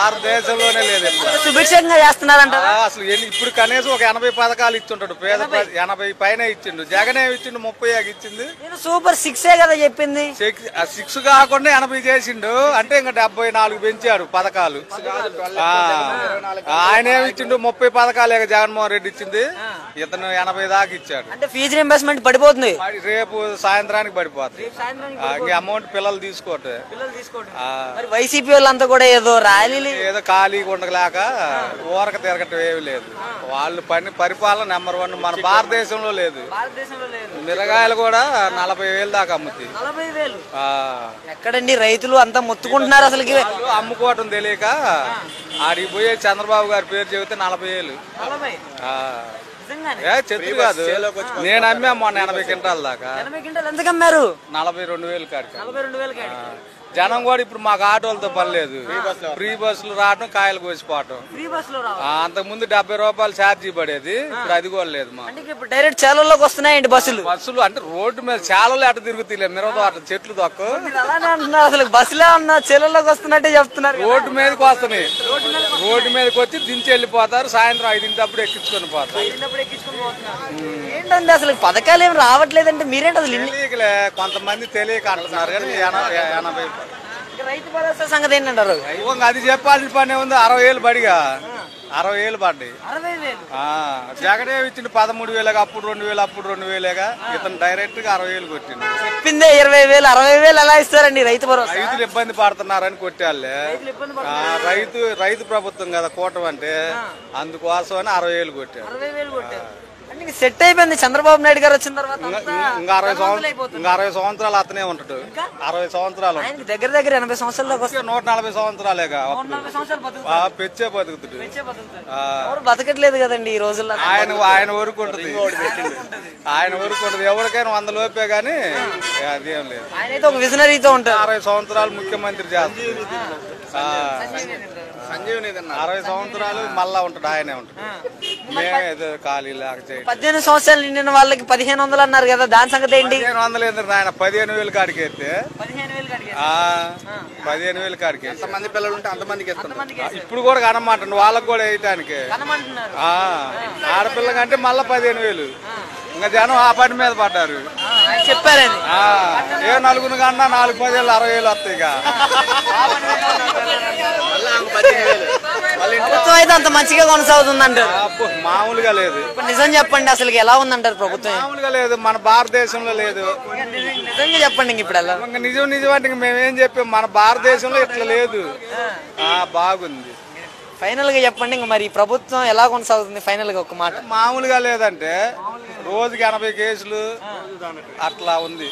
భారతదేశంలోనే లేదు. సుభిక్షంగా చేస్తున్నారంట. అసలు ఇప్పుడు కనీసం ఒక 80 పథకాలు ఇచ్చింటాడు. పేద 80 పైన ఇచ్చిండు. జగన్ ఏమి ఇచ్చిండు? 30 ఇచ్చింది. సూపర్ 6 కదా చెప్పింది. 6 కాకుండా 80 చేసిండు. అంటే ఇంకా 74 పెంచాడు పథకాలు. ఆయన ఏమి ఇచ్చిండు? 30 పథకాలే జగన్మోహన్ రెడ్డి ఇచ్చింది. ఇతను 80 దాకా ఇచ్చాడు. అంటే ఫీజు రీయింబర్స్మెంట్ పడిపోతుంది. రేపు సాయంత్రానికి పడిపోతుంది. అమౌంట్ పిల్లలు తీసుకోవట్లేదు. వైసీపీ వాళ్ళంతా కూడా ఏదో ర్యాలీలు ఏదో ఖాళీగా ఉండలేక ఊరక తిరగటం ఏమి లేదు. వాళ్ళు పరిపాలన నెంబర్ 1 మన భారతదేశంలో లేదు. మిరగాయలు కూడా 40,000 దాకా అమ్ముతాయి. ఎక్కడండి రైతులు అంతా మొత్తుకుంటున్నారు. అసలు అమ్ముకోవటం తెలియక ఆడికి పోయే చంద్రబాబు గారి పేరు చెబితే 40,000. చెట్టు కాదు, నేను అమ్మా మొన్న 80 క్వింటాల దాకా. ఎందుకు అమ్మారు? 42,000 కాడికి. జనం కూడా ఇప్పుడు మాకు ఆటోలతో పని లేదు. ఫ్రీ బస్సులు రావడం, కాయలు కోసిపోవటం. అంతకు ముందు 70 రూపాయలు ఛార్జీ పడేది, ఇప్పుడు అది కూడా లేదు. మా డైరెక్ట్ చేలల్లోకి వస్తున్నాయండి బస్సులు. అంటే రోడ్డు మీద చాలలో ఎట తిరుగుతాయి, మిరవతో అట్లా చెట్లు తక్కువ. అసలు బస్సులే ఉన్నా చేలల్లోకి వస్తున్నట్టే చెప్తున్నారు. రోడ్డు మీదకి వస్తున్నాయి. రోడ్డు మీదకి వచ్చి దించి వెళ్ళిపోతారు. సాయంత్రం 5 ఎక్కించుకొని పోతారు. ఏంటండి అసలు పథకాలు ఏమి రావట్లేదంటే మీరేంటి అసలు? తెలియకలే, కొంతమంది తెలియక అంటున్నారు. కానీ 80 రైతు భరోసా సంగతి ఏంటంటారు? అది చెప్పాల్సిన పని ఉంది. 60,000 బడిగా 60,000 పడ్డాయి. జగన్ ఏమి ఇచ్చిండు? 13,000, అప్పుడు 2,000, అప్పుడు 2,000. ఇతను డైరెక్ట్ గా 60,000 కొట్టిండు. చెప్పిందే 20,000, 60,000 ఎలా ఇస్తారండి రైతు భరోసా? రైతులు ఇబ్బంది పడుతున్నారని కొట్టాలే. రైతు ప్రభుత్వం కదా కూటమి అంటే, అందుకోసం అని 60,000 కొట్టారు. సెట్ అయిపోయింది చంద్రబాబు నాయుడు గారు వచ్చిన తర్వాత. ఇంకా 60 సంవత్సరాలు అతనే ఉంటాడు. 60 సంవత్సరాలు దగ్గర దగ్గర 80 సంవత్సరాలకు వస్తే 140 సంవత్సరాలేగా పెచ్చే బతుకుతాడు. బతకట్లేదు కదండి ఈ రోజుల్లో. ఆయన వరకు ఉంటుంది. ఆయన వరకు ఉంటుంది. ఎవరికైనా 100 లోపే గానీ అదేం లేదు. ఆయన అయితే ఒక విజనరీతో ఉంటారు. 60 సంవత్సరాలు ముఖ్యమంత్రి చేస్తారు. 60 సంవత్సరాలు మళ్ళా ఉంటాడు. ఆయనే ఉంటాడు. మేమే ఏదో ఖాళీ లేక 18 సంవత్సరాలు నిండిన వాళ్ళకి 1,500 అన్నారు కదా, దాని సంగతి ఏంటి? 1,500 ఎందుకు ఆయన? 15,000 కాడికి ఎత్తే 15,000 కాడికి. ఎంతమంది పిల్లలు ఉంటే అంతమందికి ఎత్తాను. ఇప్పుడు కూడా కనమాట వాళ్ళకి కూడా వేయటానికి. ఆడపిల్ల కంటే మళ్ళా 15,000. ఇంకా జనం ఆ పని మీద పడ్డారు. చెప్పారని ఏ నలుగురు కన్నా 4, 10, 60,000 వస్తాయి. ప్రభుత్వం అయితే అంత మంచిగా కొనసాగుతుంది అంటారు? మామూలుగా లేదు. నిజం చెప్పండి, అసలు ఎలా ఉందంటారు ప్రభుత్వం? మామూలుగా లేదు, మన భారతదేశంలో లేదు. నిజంగా చెప్పండి. ఇప్పుడు ఎలా నిజం అంటే మేమేం చెప్పాం, మన భారతదేశంలో ఇట్లా లేదు. బాగుంది. ఫైనల్ గా చెప్పండి, ఇంక మరి ప్రభుత్వం ఎలా కొనసాగుతుంది? ఫైనల్ గా ఒక మాట. మామూలుగా లేదంటే రోజుకి 80 కేసులు అట్లా ఉంది.